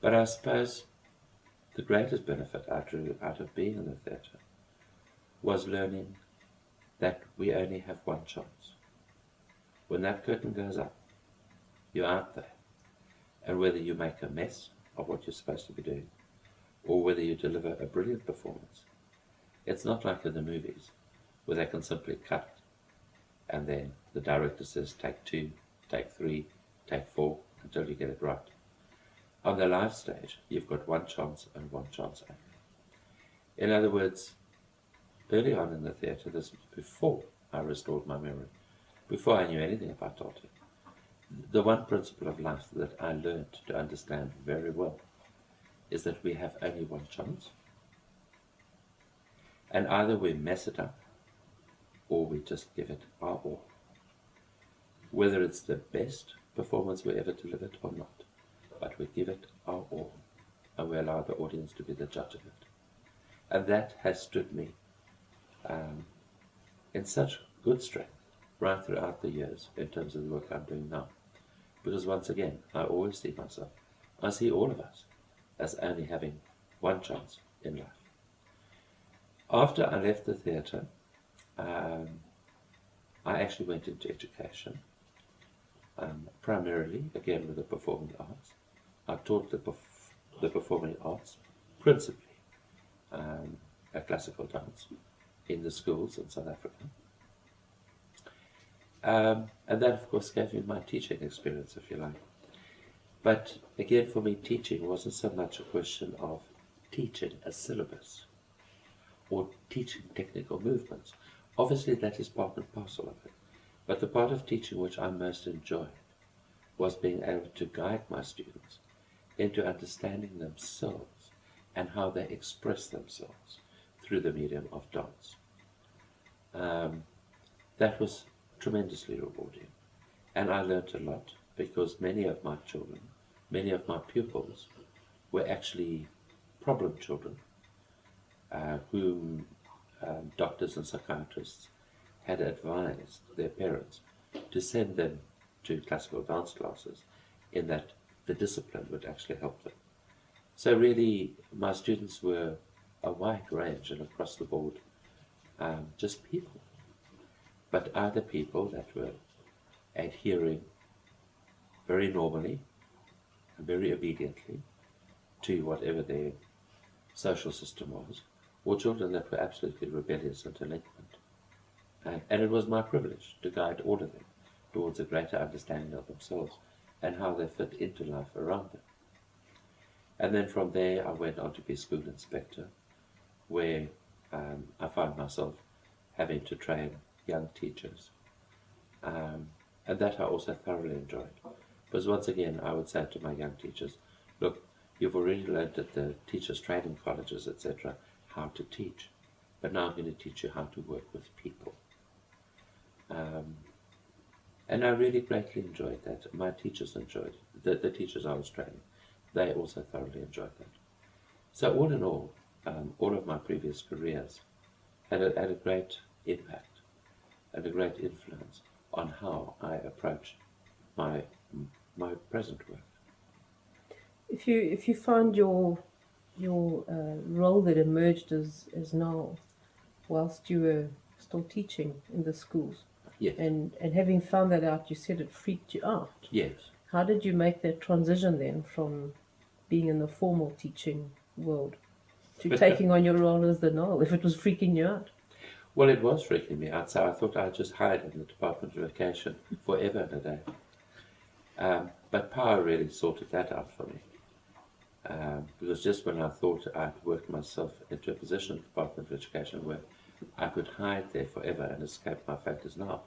But I suppose the greatest benefit I drew out of being in the theatre was learning that we only have one chance. When that curtain goes up, you're out there. And whether you make a mess of what you're supposed to be doing, or whether you deliver a brilliant performance, it's not like in the movies, where they can simply cut, and then the director says, take 2, take 3, take 4, until you get it right. On the live stage, you've got one chance and one chance only. In other words, early on in the theatre, this was before I restored my memory, before I knew anything about Toltec, the one principle of life that I learned to understand very well is that we have only one chance. And either we mess it up, or we just give it our all. Whether it's the best performance we ever delivered or not, but we give it our all, and we allow the audience to be the judge of it. And that has stood me in such good strength right throughout the years in terms of the work I'm doing now. Because once again, I always see myself, I see all of us, as only having one chance in life. After I left the theatre, I actually went into education, primarily, again, with the performing arts. I taught the performing arts, principally a classical dance, in the schools in South Africa. And that, of course, gave me my teaching experience, if you like. But again, for me, teaching wasn't so much a question of teaching a syllabus or teaching technical movements. Obviously, that is part and parcel of it. But the part of teaching which I most enjoyed was being able to guide my students into understanding themselves and how they express themselves through the medium of dance. That was tremendously rewarding. And I learned a lot because many of my children, many of my pupils, were actually problem children whom doctors and psychiatrists had advised their parents to send them to classical dance classes, in that the discipline would actually help them. So really, my students were a wide range and across the board, just people. But either people that were adhering very normally and very obediently to whatever their social system was, or children that were absolutely rebellious and delinquent. And it was my privilege to guide all of them towards a greater understanding of themselves and how they fit into life around them. And then from there I went on to be school inspector, where I found myself having to train young teachers. And that I also thoroughly enjoyed. Because once again, I would say to my young teachers, look, you've already learned at the teachers' training colleges, etc., how to teach. But now I'm going to teach you how to work with people. And I really greatly enjoyed that. My teachers enjoyed it. The teachers I was training, they also thoroughly enjoyed that. So all in all of my previous careers had a great impact and a great influence on how I approach my present work. If you find your role that emerged as now, whilst you were still teaching in the schools, Yes. and having found that out, you said it freaked you out. Yes. How did you make that transition then from being in the formal teaching world to taking on your role as the Nagal, if it was freaking you out? Well, it was freaking me out, so I thought I'd just hide in the Department of Education forever and a day. But power really sorted that out for me. Because just when I thought I'd worked myself into a position in the Department of Education where I could hide there forever and escape my fate as now,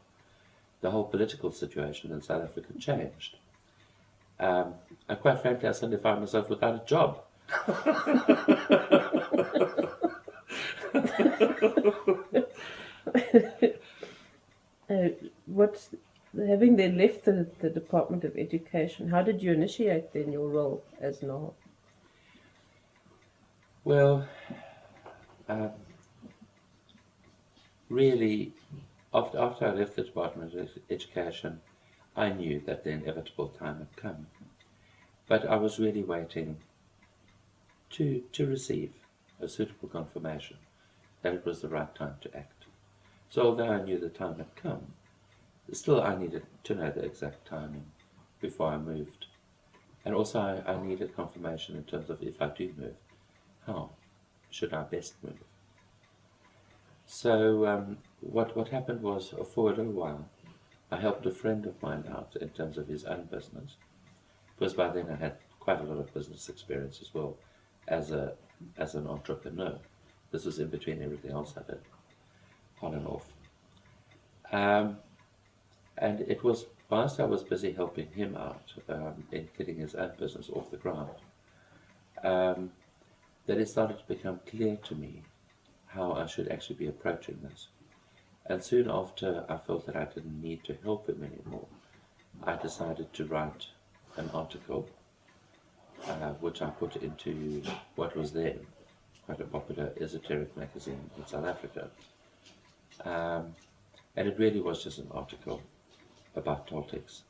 the whole political situation in South Africa changed. And quite frankly, I suddenly found myself without a job. Having then left the Department of Education, how did you initiate then your role as Nagal? Well, really, after I left the Department of Education, I knew that the inevitable time had come. But I was really waiting to receive a suitable confirmation that it was the right time to act. So although I knew the time had come, still I needed to know the exact timing before I moved. And also I needed confirmation in terms of if I do move, how should I best move? So what happened was, for a little while, I helped a friend of mine out in terms of his own business, because by then I had quite a lot of business experience as well as an entrepreneur. This was in between everything else I did, on and off. And it was whilst I was busy helping him out in getting his own business off the ground, that it started to become clear to me how I should actually be approaching this. And soon after I felt that I didn't need to help him anymore, I decided to write an article, which I put into what was then quite a popular esoteric magazine in South Africa. And it really was just an article about Toltecs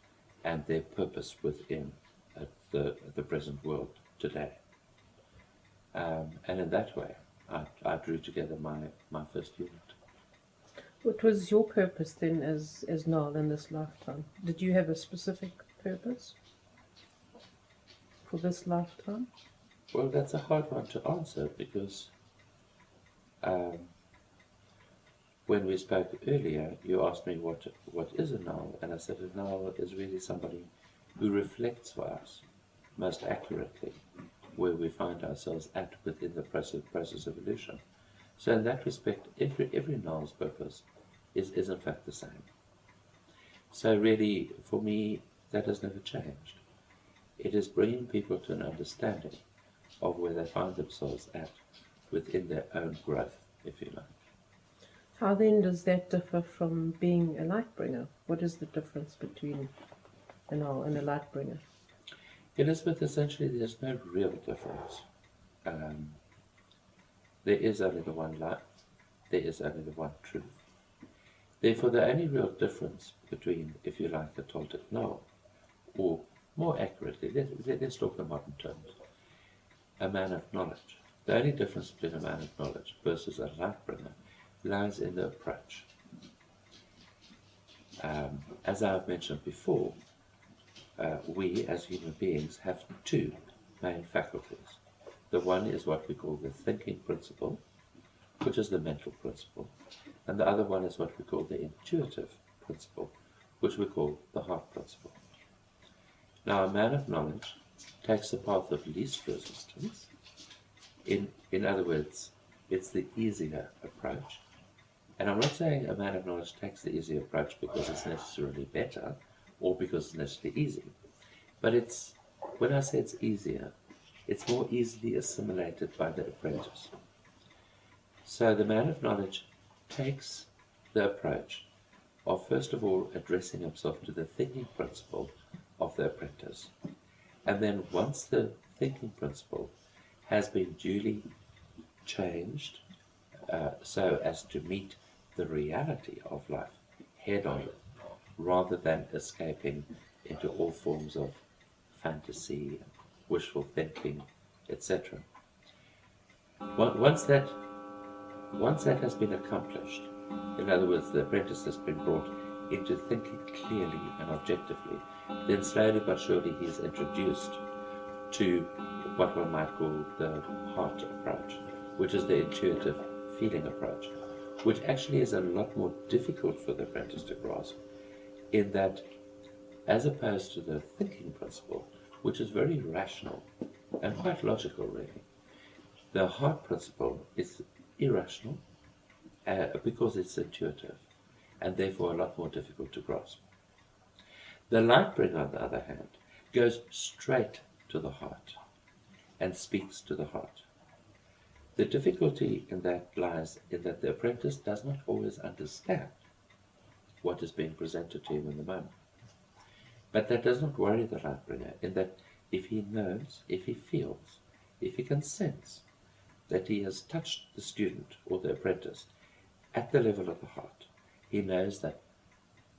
and their purpose within the present world today. And in that way, I drew together my first unit. What was your purpose then as Nagal in this lifetime? Did you have a specific purpose for this lifetime? Well, that's a hard one to answer because when we spoke earlier, you asked me what is a Nagal, and I said a Nagal is really somebody who reflects for us most accurately where we find ourselves at within the process of evolution. So in that respect, every Nagal's purpose is in fact the same. So really, for me, that has never changed. It is bringing people to an understanding of where they find themselves at within their own growth, if you like. How then does that differ from being a Lightbringer? What is the difference between a Nagal and a Lightbringer? Elizabeth, essentially there's no real difference. There is only the one life, there is only the one truth. Therefore, the only real difference between, if you like, a Toltec Nagal, or more accurately, let's talk in modern terms, a man of knowledge. The only difference between a man of knowledge versus a Lightbringer lies in the approach. As I've mentioned before, we as human beings have two main faculties. The one is what we call the thinking principle, which is the mental principle, and the other one is what we call the intuitive principle, which we call the heart principle. Now, a man of knowledge takes the path of least resistance. In other words, it's the easier approach. And I'm not saying a man of knowledge takes the easier approach because it's necessarily better or because it's necessarily easy. But when I say it's easier, it's more easily assimilated by the apprentice. So the man of knowledge takes the approach of, first of all, addressing himself to the thinking principle of the apprentice. And then once the thinking principle has been duly changed so as to meet the reality of life head on, rather than escaping into all forms of fantasy, wishful thinking, etc. Once that has been accomplished, in other words, the apprentice has been brought into thinking clearly and objectively, then slowly but surely he is introduced to what one might call the heart approach, which is the intuitive feeling approach, which actually is a lot more difficult for the apprentice to grasp, in that, as opposed to the thinking principle, which is very rational and quite logical really, the heart principle is irrational because it's intuitive and therefore a lot more difficult to grasp. The Lightbringer, on the other hand, goes straight to the heart and speaks to the heart. The difficulty in that lies in that the apprentice does not always understand what is being presented to him in the moment. But that does not worry the Lightbringer, in that if he knows, if he feels, if he can sense that he has touched the student or the apprentice at the level of the heart, he knows that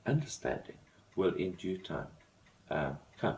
understanding will in due time come.